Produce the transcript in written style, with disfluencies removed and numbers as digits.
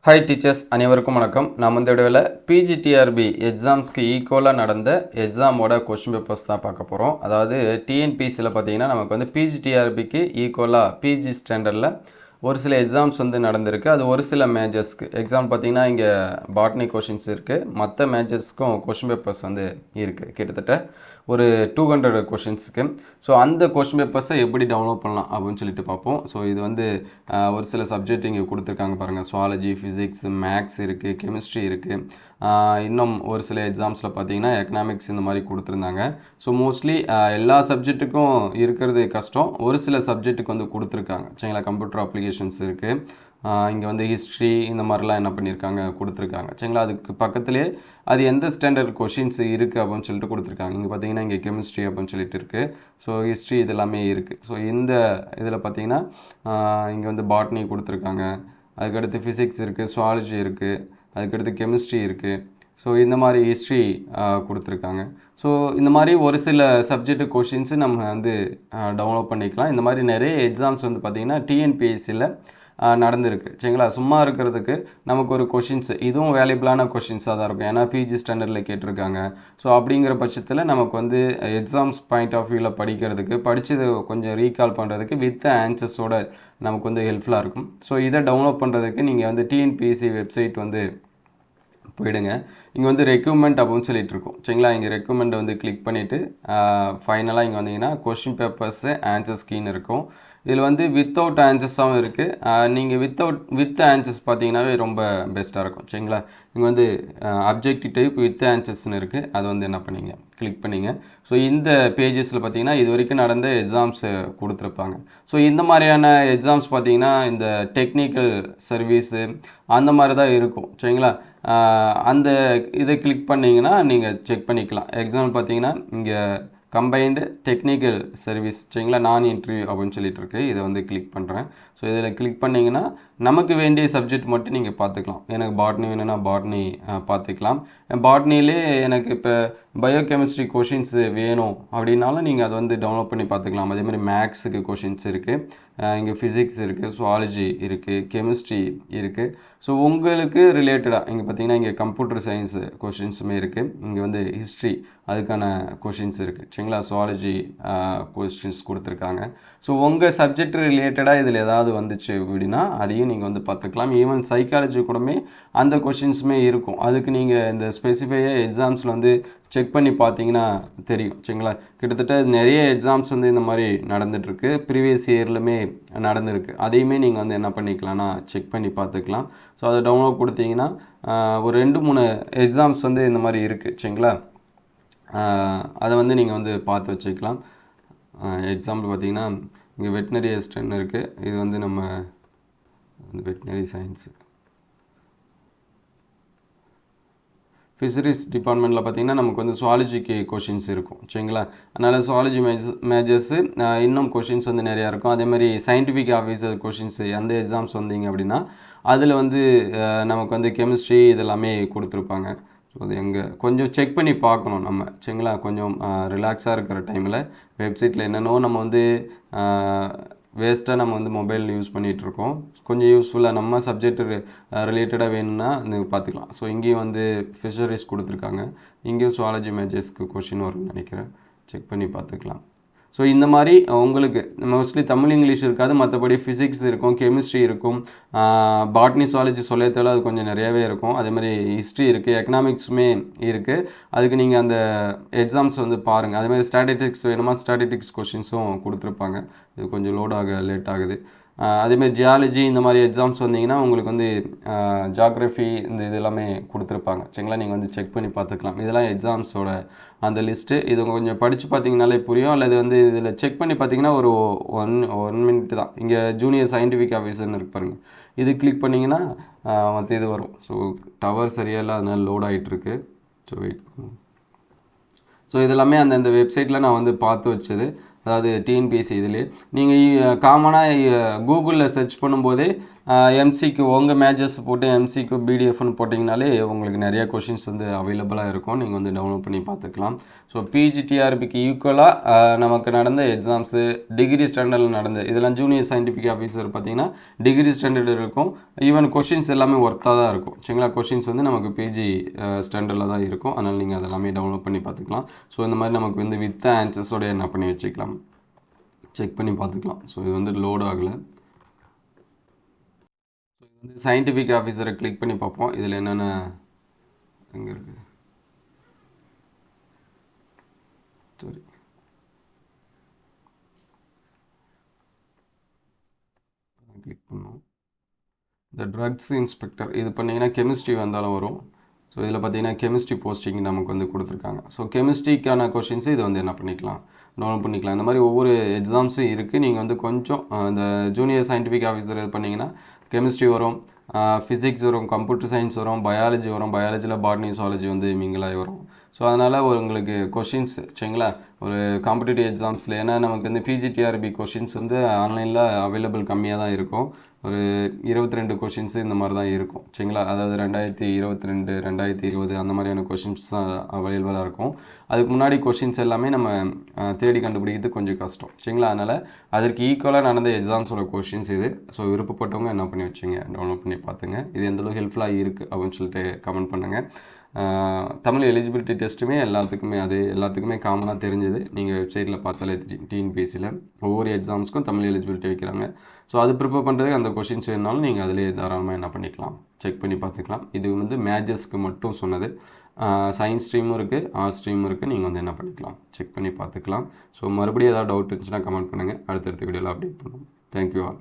Hi teachers, அனைவருக்கும் வணக்கம். நம்ம இந்த வீடியோவில் பிஜிடிஆர்பி எக்ஸாம்ஸ்க்கு ஈக்குவலாக நடந்த எக்ஸாமோட கொஷின் பேப்பர்ஸ் தான் பார்க்க போகிறோம். அதாவது டிஎன்பிசியில் பார்த்தீங்கன்னா நமக்கு வந்து பிஜிடிஆர்பிக்கு ஈக்குவலாக பிஜி ஸ்டாண்டர்டில் ஒரு சில எக்ஸாம்ஸ் வந்து நடந்திருக்கு. அது ஒரு சில மேஜர்ஸ்க்கு எக்ஸாம் பார்த்தீங்கன்னா இங்கே பாட்னி கொஷின்ஸ் இருக்குது, மற்ற மேஜர்ஸ்க்கும் கொஷின் பேப்பர்ஸ் வந்து இருக்குது. கிட்டத்தட்ட ஒரு 200 கொஷின்ஸுக்கு. ஸோ அந்த கொஷின் பேப்பர்ஸை எப்படி டவுன்லோட் பண்ணலாம் அப்படின்னு சொல்லிட்டு பார்ப்போம். ஸோ இது வந்து ஒரு சில சப்ஜெக்ட் இங்கே கொடுத்துருக்காங்க பாருங்கள். சுவாலஜி, ஃபிசிக்ஸ், மேக்ஸ் இருக்குது, கெமிஸ்ட்ரி இருக்குது. இன்னும் ஒரு சில எக்ஸாம்ஸில் பார்த்தீங்கன்னா எக்கனாமிக்ஸ் இந்த மாதிரி கொடுத்துருந்தாங்க. ஸோ மோஸ்ட்லி எல்லா சப்ஜெக்ட்டுக்கும் இருக்கிறது கஷ்டம், ஒரு சில சப்ஜெக்ட்டுக்கு வந்து கொடுத்துருக்காங்க. சரிங்களா, கம்ப்யூட்டர் அப்ளிகேஷன்ஸ் இருக்குது, இங்கே வந்து ஹிஸ்ட்ரி இந்த மாதிரிலாம் என்ன பண்ணியிருக்காங்க கொடுத்துருக்காங்க. சரிங்களா, அதுக்கு பக்கத்துலேயே அது எந்த ஸ்டாண்டர்ட் கொஷின்ஸ் இருக்குது அப்படின்னு சொல்லிட்டு கொடுத்துருக்காங்க. இங்கே பார்த்தீங்கன்னா இங்கே கெமிஸ்ட்ரி அப்படின்னு சொல்லிட்டு இருக்குது. ஸோ ஹிஸ்ட்ரி இது எல்லாமே இருக்குது. ஸோ இந்த இதில் பார்த்தீங்கன்னா இங்கே வந்து பாட்னி கொடுத்துருக்காங்க, அதுக்கடுத்து ஃபிசிக்ஸ் இருக்குது, சுவாலஜி இருக்குது, அதுக்கடுத்து கெமிஸ்ட்ரி இருக்குது. ஸோ இந்த மாதிரி ஹிஸ்ட்ரி கொடுத்துருக்காங்க. ஸோ இந்த மாதிரி ஒரு சில சப்ஜெக்ட் கொஷின்ஸு நம்ம வந்து டவுன்லோட் பண்ணிக்கலாம். இந்த மாதிரி நிறைய எக்ஸாம்ஸ் வந்து பார்த்திங்கன்னா டிஎன்பிஎஸ்சியில் நடந்திருக்கு. சரிங்களா, சும்மா இருக்கிறதுக்கு நமக்கு ஒரு கொஷின்ஸ் இதுவும் வேல்யூபிளான கொஷின்ஸாக தான் இருக்கும். ஏன்னா பிஜி ஸ்டாண்டர்டில் கேட்டிருக்காங்க. ஸோ அப்படிங்கிற பட்சத்தில் நமக்கு வந்து எக்ஸாம்ஸ் பாயிண்ட் ஆஃப் வியூவில் படிக்கிறதுக்கு, படித்தது கொஞ்சம் ரீகால் பண்ணுறதுக்கு வித் ஆன்சர்ஸோட நமக்கு வந்து ஹெல்ப்ஃபுல்லாக இருக்கும். ஸோ இதை டவுன்லோட் பண்ணுறதுக்கு நீங்கள் வந்து டிஎன்பிஎஸ்சி வெப்சைட் வந்து போயிடுங்க. இங்கே வந்து ரெக்யூமெண்ட் அப்படின்னு சொல்லிட்டு இருக்கும். சரிங்களா, இங்கே ரெக்யூமெண்ட் வந்து கிளிக் பண்ணிவிட்டு ஃபைனலாக இங்கே வந்தீங்கன்னா கொஷின் பேப்பர்ஸு ஆன்சர் ஸ்கீன் இருக்கும். இதில் வந்து வித்தவுட் ஆன்சர்ஸாகவும் இருக்குது. நீங்கள் வித் ஆன்சர்ஸ் பார்த்தீங்கன்னாவே ரொம்ப பெஸ்ட்டாக இருக்கும். சரிங்களா, இங்கே வந்து அப்ஜெக்டிவ் டைப் வித் ஆன்சர்ஸ்னு இருக்குது. அதை வந்து என்ன பண்ணிங்க கிளிக் பண்ணிங்க. ஸோ இந்த பேஜஸில் பார்த்தீங்கன்னா இது வரைக்கும் நடந்த எக்ஸாம்ஸு கொடுத்துருப்பாங்க. ஸோ இந்த மாதிரியான எக்ஸாம்ஸ் பார்த்தீங்கன்னா இந்த டெக்னிக்கல் சர்வீஸு அந்த மாதிரி தான் இருக்கும். சரிங்களா, அந்த இதை கிளிக் பண்ணிங்கன்னா நீங்கள் செக் பண்ணிக்கலாம். எக்ஸாம்பிள் பார்த்தீங்கன்னா இங்கே கம்பைன்டு டெக்னிக்கல் சர்வீஸ், சரிங்களா, நான் இன்டர்வியூ அப்படின்னு சொல்லிட்டு இருக்கு. இதை வந்து கிளிக் பண்ணுறேன். ஸோ இதில் கிளிக் பண்ணிங்கன்னா நமக்கு வேண்டிய சப்ஜெக்ட் மட்டும் நீங்கள் பார்த்துக்கலாம். எனக்கு பாட்னி வேணும்னா பாட்னி பார்த்துக்கலாம். பாட்னிலே எனக்கு இப்போ பயோகெமிஸ்ட்ரி கொஷின்ஸ் வேணும் அப்படின்னாலும் நீங்கள் அதை வந்து டவுன்லோட் பண்ணி பார்த்துக்கலாம். அதேமாதிரி மேக்ஸுக்கு கொஷின்ஸ் இருக்குது, இங்கே ஃபிசிக்ஸ் இருக்குது, சுவாலஜி இருக்குது, கெமிஸ்ட்ரி இருக்குது. ஸோ உங்களுக்கு ரிலேட்டடாக இங்கே பார்த்தீங்கன்னா இங்கே கம்ப்யூட்டர் சயின்ஸு கொஷின்ஸுமே இருக்குது, இங்கே வந்து ஹிஸ்ட்ரி அதுக்கான கொஷின்ஸ் இருக்குது. சரிங்களா, சுவாலஜி கொஸ்டின்ஸ் கொடுத்துருக்காங்க. ஸோ உங்கள் சப்ஜெக்ட் ரிலேட்டடாக இதில் ஏதாவது வந்துச்சு அப்படின்னா அதையும் நீங்கள் வந்து பார்த்துக்கலாம். ஈவன் சைக்காலஜி கூடமே அந்த கொஷின்ஸுமே இருக்கும். அதுக்கு நீங்கள் இந்த ஸ்பெசிஃபையாக எக்ஸாம்ஸில் வந்து செக் பண்ணி பார்த்தீங்கன்னா தெரியும். சரிங்களா, கிட்டத்தட்ட நிறைய எக்ஸாம்ஸ் வந்து இந்த மாதிரி நடந்துகிட்ருக்கு, ப்ரீவியஸ் இயர்லுமே நடந்திருக்கு. அதையுமே நீங்கள் வந்து என்ன பண்ணிக்கலாம்னா செக் பண்ணி பார்த்துக்கலாம். ஸோ அதை டவுன்லோட் கொடுத்தீங்கன்னா ஒரு 2-3 எக்ஸாம்ஸ் வந்து இந்த மாதிரி இருக்குது. சரிங்களா, அதை வந்து நீங்கள் வந்து பார்த்து வச்சுக்கலாம். எக்ஸாம்பிள் பார்த்தீங்கன்னா இங்கே வெட்டினரி அசிஸ்டன்ட் இருக்குது. இது வந்து நம்ம வெட்டினரி சயின்ஸு. ஃபிஷரிஸ் டிபார்ட்மெண்ட்டில் பார்த்திங்கன்னா நமக்கு வந்து சுவாலஜிக்கு கொஷின்ஸ் இருக்கும். சரிங்களா, அதனால் சுவாலஜி மேஜர்ஸு இன்னும் கொஷின்ஸ் வந்து நிறையா இருக்கும். அதேமாதிரி சயின்டிஃபிக் ஆஃபீஸர் கொஷின்ஸு அந்த எக்ஸாம்ஸ் வந்தீங்க அப்படின்னா அதில் வந்து நமக்கு வந்து கெமிஸ்ட்ரி இதெல்லாமே கொடுத்துருப்பாங்க. ஸோ அது எங்கே கொஞ்சம் செக் பண்ணி பார்க்கணும் நம்ம. சரிங்களா, கொஞ்சம் ரிலாக்ஸாக இருக்கிற டைமில் வெப்சைட்டில் என்னென்னோ நம்ம வந்து வேஸ்ட்டாக நம்ம வந்து மொபைல் யூஸ் பண்ணிகிட்ருக்கோம். கொஞ்சம் யூஸ்ஃபுல்லாக நம்ம சப்ஜெக்ட் ரிலேட்டடாக வேணும்னா பார்த்துக்கலாம். ஸோ இங்கேயும் வந்து ஃபிஷரிஸ் கொடுத்துருக்காங்க, இங்கேயும் சுவாலஜி மேஜர்ஸ்க்கு கொஷின் வரும்னு நினைக்கிறேன். செக் பண்ணி பார்த்துக்கலாம். ஸோ இந்த மாதிரி உங்களுக்கு மோஸ்ட்லி தமிழ் இங்கிலீஷ் இருக்காது, மற்றபடி ஃபிசிக்ஸ் இருக்கும், கெமிஸ்ட்ரி இருக்கும், பாட்னி சுவாலஜி சொல்ல தேவை அது கொஞ்சம் நிறையாவே இருக்கும். அதேமாதிரி ஹிஸ்ட்ரி இருக்குது, எக்கனாமிக்ஸுமே இருக்குது. அதுக்கு நீங்கள் அந்த எக்ஸாம்ஸ் வந்து பாருங்கள். அதேமாதிரி ஸ்டாட்டிஸ்டிக்ஸ் வேணுமா, ஸ்டாட்டிஸ்டிக்ஸ் கொஷின்ஸும் கொடுத்துருப்பாங்க. இது கொஞ்சம் லோட் ஆக லேட் ஆகுது. அதேமாதிரி ஜியாலஜி இந்த மாதிரி எக்ஸாம்ஸ் வந்தீங்கன்னா உங்களுக்கு வந்து ஜாக்ரஃபி இந்த இது எல்லாமே கொடுத்துருப்பாங்க. சரிங்களா, நீங்கள் வந்து செக் பண்ணி பார்த்துக்கலாம். இதெல்லாம் எக்ஸாம்ஸோட அந்த லிஸ்ட்டு. இது கொஞ்சம் படித்து பார்த்தீங்கனாலே புரியும். அல்லது வந்து இதில் செக் பண்ணி பார்த்தீங்கன்னா ஒரு ஒன் மினிட் தான். இங்கே ஜூனியர் சயின்டிஃபிக் ஆஃபீஸர்னு இருக்கு பாருங்கள், இது கிளிக் பண்ணிங்கன்னா மற்ற இது வரும். ஸோ டவர் சரியாக இல்லை, அதனால் லோட் ஆகிட்டுருக்கு. ஸோ வெயிட் பண்ணுங்க. ஸோ இதெல்லாமே அந்த வெப்சைட்டில் நான் வந்து பார்த்து வச்சது. அதாவது டிஎன்பிஎஸ்சி இதிலே நீங்கள் காமனாக கூகுளில் சர்ச் பண்ணும்போதே எம்சிக்கு உங்கள் மேஜர்ஸ் போட்டு எம்சிக்கு பிடிஎஃப்னு போட்டிங்கனாலே உங்களுக்கு நிறையா கொஷின்ஸ் வந்து அவைலபிளாக இருக்கும். நீங்கள் வந்து டவுன்லோட் பண்ணி பார்த்துக்கலாம். ஸோ பிஜிடிஆர்பிக்கு ஈக்குவலாக நமக்கு நடந்த எக்ஸாம்ஸு டிகிரி ஸ்டாண்டர்டில் நடந்த இதெல்லாம் ஜூனியர் சயின்டிஃபிக் ஆஃபீஸர் பார்த்தீங்கன்னா டிகிரி ஸ்டாண்டர்ட் இருக்கும். ஈவன் கொஷின்ஸ் எல்லாமே ஒர்த்தாக தான் இருக்கும். சரிங்களா, கொஷின்ஸ் வந்து நமக்கு பிஜி ஸ்டாண்டர்டில் தான் இருக்கும். அதனால் நீங்கள் அதெல்லாமே டவுன்லோட் பண்ணி பார்த்துக்கலாம். ஸோ இந்த மாதிரி நமக்கு வந்து வித் ஆன்சர்ஸோட என்ன பண்ணி வச்சுக்கலாம், செக் பண்ணி பார்த்துக்கலாம். ஸோ இது வந்து லோட் ஆகலை. ஸோ இது வந்து சயின்டிஃபிக் ஆஃபீஸரை கிளிக் பண்ணி பார்ப்போம். இதில் என்னென்ன எங்கே இருக்குது, சரி கிளிக் பண்ணோம். இந்த ட்ரக்ஸ் இன்ஸ்பெக்டர் இது பண்ணிங்கன்னா கெமிஸ்ட்ரி வந்தாலும் வரும். ஸோ இதில் பார்த்தீங்கன்னா கெமிஸ்ட்ரி போஸ்டிங் நமக்கு வந்து கொடுத்துருக்காங்க. ஸோ கெமிஸ்ட்ரிக்கான கொஷின்ஸு இது வந்து என்ன பண்ணிக்கலாம், டவுன்லோட் பண்ணிக்கலாம். இந்த மாதிரி ஒவ்வொரு எக்ஸாம்ஸும் இருக்குது. நீங்கள் வந்து கொஞ்சம் இந்த ஜூனியர் சயின்டிஃபிக் ஆஃபீஸர் இது பண்ணிங்கன்னா கெமிஸ்ட்ரி வரும், ஃபிசிக்ஸ் வரும், கம்ப்யூட்டர் சயின்ஸ் வரும், பயாலஜி வரும். பயாலஜியில் பாட்னி ஜூவாலஜி வந்து மிங்கிலாகி வரும். ஸோ அதனால் உங்களுக்கு கொஷின்ஸ் சரிங்களா ஒரு காம்படிட்டிவ் எக்ஸாம்ஸில், ஏன்னா நமக்கு வந்து பிஜிடிஆர்பி கொஷின்ஸ் வந்து ஆன்லைனில் அவைலபிள் கம்மியாக தான் இருக்கும். ஒரு 22 கொஷின்ஸு இந்த மாதிரி தான் இருக்கும் சரிங்களா. அதாவது 2022 2020 அந்த மாதிரியான கொஷின்ஸ் தான் அவைலபிளாக இருக்கும். அதுக்கு முன்னாடி கொஷின்ஸ் எல்லாமே நம்ம தேடி கண்டுபிடிக்கிறது கொஞ்சம் கஷ்டம் சரிங்களா. அதனால் அதற்கு ஈக்குவலாக நடந்த எக்ஸாம்ஸோட கொஷின்ஸ் இது. ஸோ விருப்பப்பட்டவங்க என்ன பண்ணி வச்சுங்க, டவுன்லோட் பண்ணி பார்த்துங்க. இது எந்தளவுக்கு ஹெல்ப்ஃபுல்லாக இருக்குது அப்படின்னு சொல்லிட்டு கமெண்ட் பண்ணுங்கள். தமிழ் எலிஜிபிலிட்டி டெஸ்ட்டுமே எல்லாத்துக்குமே காமனாக தெரிஞ்சது. நீங்கள் வெப்சைட்டில் பார்த்தாலே டிஎன்பிஎஸ்சியில் ஒவ்வொரு எக்ஸாம்ஸ்க்கும் தமிழ் எலிஜிபிலிட்டி வைக்கிறாங்க. ஸோ அது ப்ரிப்பேர் பண்ணுறதுக்கு அந்த கொஷின்ஸ் வேணுனாலும் நீங்கள் அதிலே தாராளமாக என்ன பண்ணிக்கலாம், செக் பண்ணி பார்த்துக்கலாம். இது வந்து மேஜர்ஸ்க்கு மட்டும் சொன்னது. சயின்ஸ் ஸ்ட்ரீமும் இருக்குது, ஆர்ட்ஸ் ஸ்ட்ரீமும் இருக்குது. நீங்கள் வந்து என்ன பண்ணிக்கலாம், செக் பண்ணி பார்த்துக்கலாம். ஸோ மறுபடியும் ஏதாவது டவுட் இருந்துச்சுன்னா கமெண்ட் பண்ணுங்கள். அடுத்தடுத்த வீடியோவில் அப்டேட் பண்ணுவோம். Thank you all.